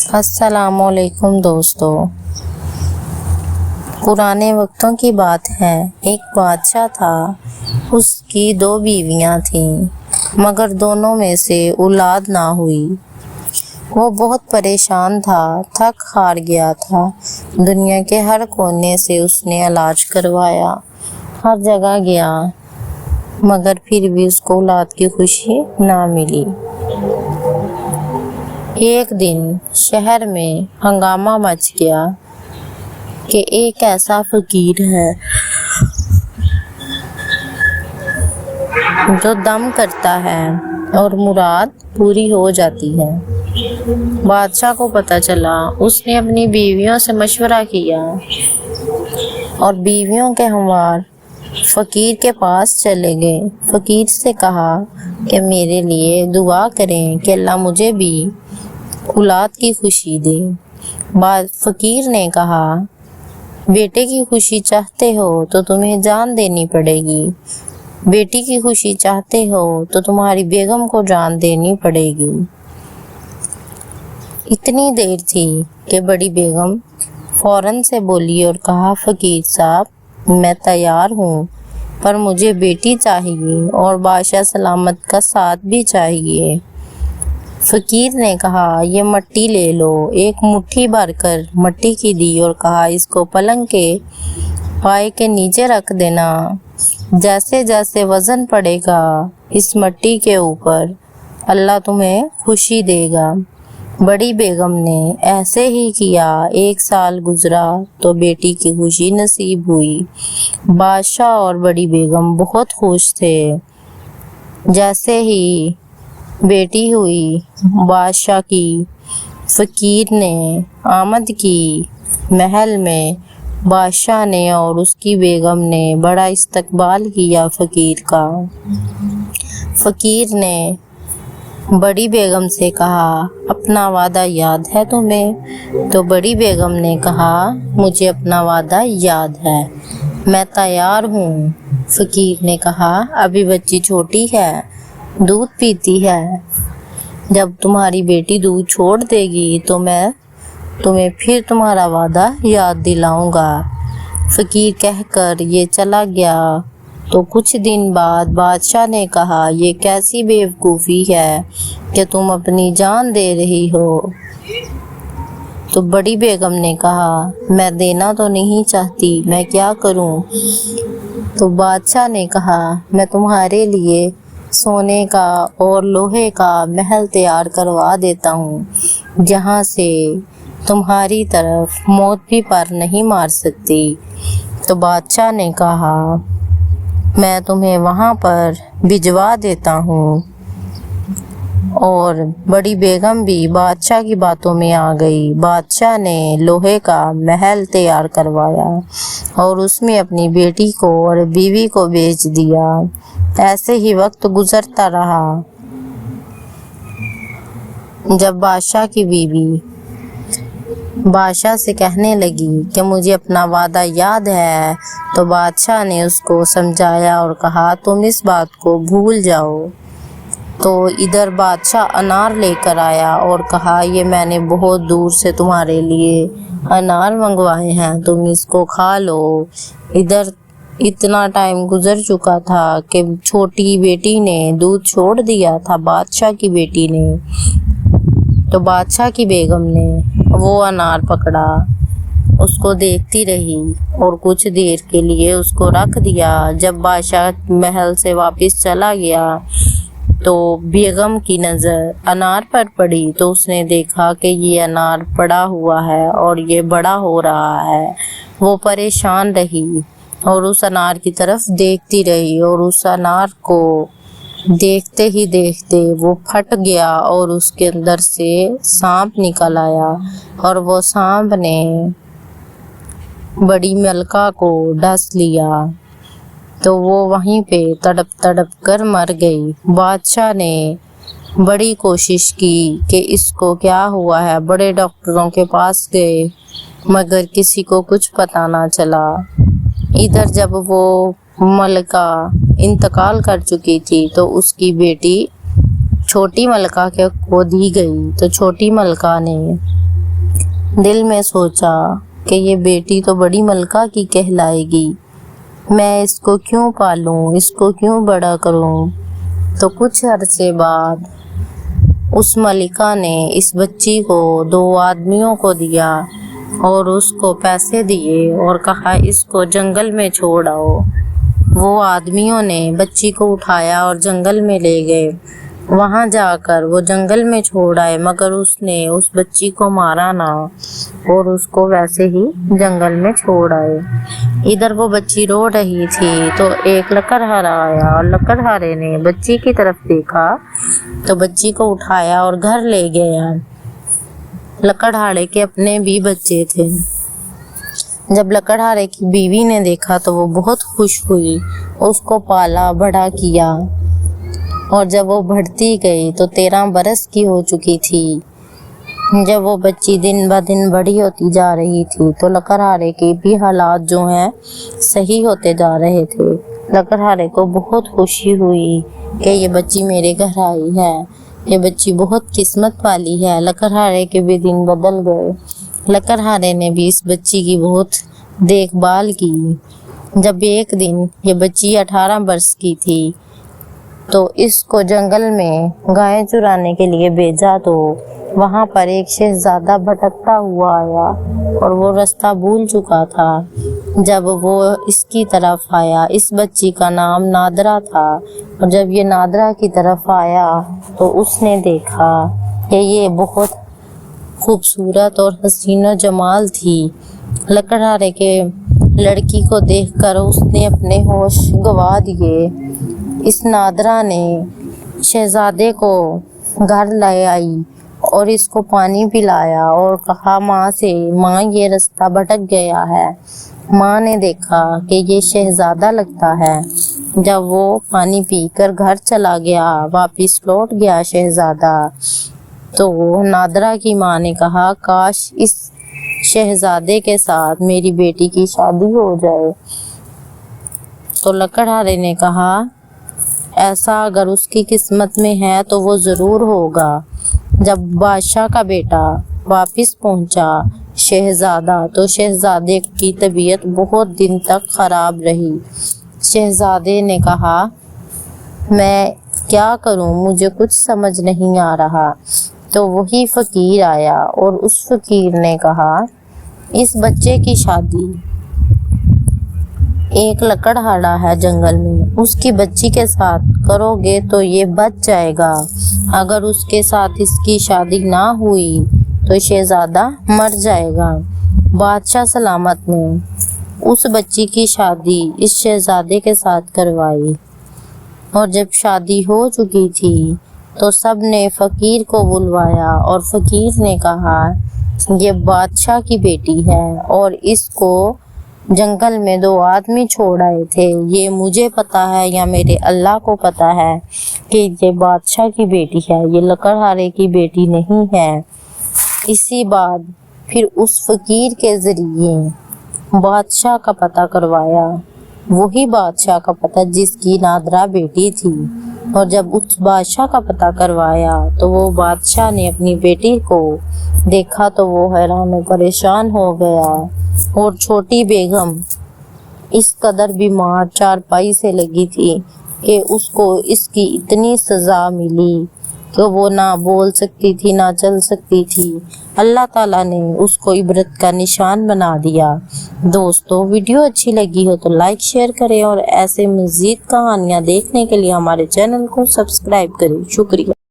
अस्सलाम वालेकुम दोस्तों। पुराने वक्तों की बात है। एक बादशाह था, उसकी 2 बीवियां थीं, मगर दोनों में से औलाद ना हुई। वो बहुत परेशान था, थक हार गया था। दुनिया के हर कोने से उसने इलाज करवाया, हर जगह गया, मगर फिर भी उसको औलाद की खुशी ना मिली। एक दिन शहर में हंगामा मच गया कि एक ऐसा फकीर है जो दम करता है और मुराद पूरी हो जाती है। बादशाह को पता चला, उसने अपनी बीवियों से मशवरा किया और बीवियों के हमवार फकीर के पास चले गए। फकीर से कहा कि मेरे लिए दुआ करें कि अल्लाह मुझे भी औलाद की खुशी दे। बाद फकीर ने कहा, बेटे की खुशी चाहते हो तो तुम्हें जान देनी पड़ेगी, बेटी की खुशी चाहते हो तो तुम्हारी बेगम को जान देनी पड़ेगी। इतनी देर थी कि बड़ी बेगम फौरन से बोली और कहा, फकीर साहब, मैं तैयार हूँ, पर मुझे बेटी चाहिए और बादशाह सलामत का साथ भी चाहिए। फकीर ने कहा, ये मट्टी ले लो। एक मुट्ठी भरकर मट्टी की दी और कहा, इसको पलंग के पाए के नीचे रख देना। जैसे जैसे वजन पड़ेगा इस मट्टी के ऊपर, अल्लाह तुम्हें खुशी देगा। बड़ी बेगम ने ऐसे ही किया। 1 साल गुजरा तो बेटी की खुशी नसीब हुई। बादशाह और बड़ी बेगम बहुत खुश थे। जैसे ही बेटी हुई, बादशाह की फकीर ने आमद की। महल में बादशाह ने और उसकी बेगम ने बड़ा इस्तकबाल किया फकीर का। फकीर ने बड़ी बेगम से कहा, अपना वादा याद है तुम्हें? तो बड़ी बेगम ने कहा, मुझे अपना वादा याद है, मैं तैयार हूँ। फकीर ने कहा, अभी बच्ची छोटी है, दूध पीती है, जब तुम्हारी बेटी दूध छोड़ देगी तो मैं तुम्हें फिर तुम्हारा वादा याद दिलाऊंगा। फकीर कहकर ये चला गया। तो कुछ दिन बाद बादशाह ने कहा, ये कैसी बेवकूफ़ी है कि तुम अपनी जान दे रही हो। तो बड़ी बेगम ने कहा, मैं देना तो नहीं चाहती, मैं क्या करूं? तो बादशाह ने कहा, मैं तुम्हारे लिए सोने का और लोहे का महल तैयार करवा देता हूँ, जहाँ से तुम्हारी तरफ मौत भी पर नहीं मार सकती। तो बादशाह ने कहा, मैं तुम्हें वहाँ पर भिजवा देता हूँ। और बड़ी बेगम भी बादशाह की बातों में आ गई। बादशाह ने लोहे का महल तैयार करवाया और उसमें अपनी बेटी को और बीवी को बेच दिया। ऐसे ही वक्त गुजरता रहा। जब बादशाह की बीवी बादशाह से कहने लगी कि मुझे अपना वादा याद है, तो बादशाह ने उसको समझाया और कहा, तुम इस बात को भूल जाओ। तो इधर बादशाह अनार लेकर आया और कहा, ये मैंने बहुत दूर से तुम्हारे लिए अनार मंगवाए हैं, तुम इसको खा लो। इधर इतना टाइम गुजर चुका था कि छोटी बेटी ने दूध छोड़ दिया था, बादशाह की बेटी ने। तो बादशाह की बेगम ने वो अनार पकड़ा, उसको देखती रही और कुछ देर के लिए उसको रख दिया। जब बादशाह महल से वापस चला गया तो बेगम की नज़र अनार पर पड़ी, तो उसने देखा कि ये अनार पड़ा हुआ है और ये बड़ा हो रहा है। वो परेशान रही और उस अनार की तरफ देखती रही और उस अनार को देखते ही देखते वो फट गया और उसके अंदर से सांप निकल आया और वो सांप ने बड़ी मलका को डस लिया। तो वो वहीं पे तड़प तड़प कर मर गई। बादशाह ने बड़ी कोशिश की कि इसको क्या हुआ है, बड़े डॉक्टरों के पास गए, मगर किसी को कुछ पता ना चला। इधर जब वो मलका इंतकाल कर चुकी थी तो उसकी बेटी छोटी मलका को दी गई। तो छोटी मलका ने دل میں سوچا کہ یہ بیٹی تو بڑی ملکہ کی کہلائے گی، میں اس کو کیوں پالوں، اس کو کیوں بڑا کروں۔ تو کچھ عرصے بعد اس ملکہ نے اس بچی کو 2 آدمیوں کو دیا اور اس کو پیسے دیے اور کہا اس کو جنگل میں چھوڑ آؤ۔ وہ آدمیوں نے بچی کو اٹھایا اور جنگل میں لے گئے۔ وہاں جا کر وہ جنگل میں چھوڑ آئے، مگر اس نے اس بچی کو مارا نہ اور اس کو ویسے ہی جنگل میں چھوڑ آئے۔ ادھر وہ بچی رو رہی تھی تو ایک لکڑہارا آیا اور لکڑہارے نے بچی کی طرف دیکھا تو بچی کو اٹھایا اور گھر لے گیا۔ لکڑہارے کے اپنے بھی بچے تھے۔ جب لکڑہارے کی بیوی نے دیکھا تو وہ بہت خوش ہوئی، اس کو پالا بڑا کیا، اور جب وہ بڑھتی گئی تو 13 برس کی ہو چکی تھی۔ جب وہ بچی دن بہ دن بڑی ہوتی جا رہی تھی تو لکڑہارے کے بھی حالات جو ہیں صحیح ہوتے جا رہے تھے۔ لکڑہارے کو بہت خوشی ہوئی کہ یہ بچی میرے گھر آئی ہے، یہ بچی بہت قسمت والی ہے۔ لکڑہارے کے بھی دن بدل گئے۔ لکڑہارے نے بھی اس بچی کی بہت دیکھ بھال کی۔ جب ایک دن یہ بچی 18 برس کی تھی تو اس کو جنگل میں گائیں چرانے کے لیے بھیجا تو وہاں پر ایک شہزادہ بھٹکتا ہوا آیا اور وہ راستہ بھول چکا تھا۔ جب وہ اس کی طرف آیا، اس بچی کا نام نادرا تھا، اور جب یہ نادرا کی طرف آیا تو اس نے دیکھا کہ یہ بہت خوبصورت اور حسین و جمال تھی۔ لکڑہارے کے لڑکی کو دیکھ کر اس نے اپنے ہوش گنوا دیے۔ اس نادرا نے شہزادے کو گھر لے آئی اور اس کو پانی پلایا اور کہا ماں سے، ماں یہ راستہ بھٹک گیا ہے۔ ماں نے دیکھا کہ یہ شہزادہ لگتا ہے۔ جب وہ پانی پی کر گھر چلا گیا، واپس لوٹ گیا شہزادہ، تو نادرا کی ماں نے کہا کاش اس شہزادے کے ساتھ میری بیٹی کی شادی ہو جائے۔ تو لکڑہارے نے کہا ایسا اگر اس کی قسمت میں ہے تو وہ ضرور ہوگا۔ جب بادشاہ کا بیٹا واپس پہنچا شہزادہ، تو شہزادے کی طبیعت بہت دن تک خراب رہی۔ شہزادے نے کہا میں کیا کروں، مجھے کچھ سمجھ نہیں آ رہا۔ تو وہی فقیر آیا اور اس فقیر نے کہا اس بچے کی شادی ایک لکڑہارا ہے جنگل میں، اس کی بچی کے ساتھ کرو گے تو یہ بچ جائے گا، اگر اس کے ساتھ اس کی شادی نہ ہوئی تو شہزادہ مر جائے گا۔ بادشاہ سلامت نے اس بچی کی شادی اس شہزادے کے ساتھ کروائی، اور جب شادی ہو چکی تھی تو سب نے فقیر کو بلوایا اور فقیر نے کہا یہ بادشاہ کی بیٹی ہے اور اس کو جنگل میں 2 آدمی چھوڑ آئے تھے، یہ مجھے پتا ہے یا میرے اللہ کو پتا ہے کہ یہ بادشاہ کی بیٹی ہے، یہ لکڑہارے کی بیٹی نہیں ہے۔ اسی بعد پھر اس فقیر کے ذریعے بادشاہ کا پتہ کروایا، وہی بادشاہ کا پتہ جس کی نادرا بیٹی تھی، اور جب اس بادشاہ کا پتہ کروایا تو وہ بادشاہ نے اپنی بیٹی کو دیکھا تو وہ حیران و پریشان ہو گیا، اور چھوٹی بیگم اس قدر بیمار چارپائی سے لگی تھی کہ اس کو اس کی اتنی سزا ملی کہ وہ نہ بول سکتی تھی نہ چل سکتی تھی۔ اللہ تعالیٰ نے اس کو عبرت کا نشان بنا دیا۔ دوستو ویڈیو اچھی لگی ہو تو لائک شیئر کریں، اور ایسے مزید کہانیاں دیکھنے کے لیے ہمارے چینل کو سبسکرائب کریں۔ شکریہ۔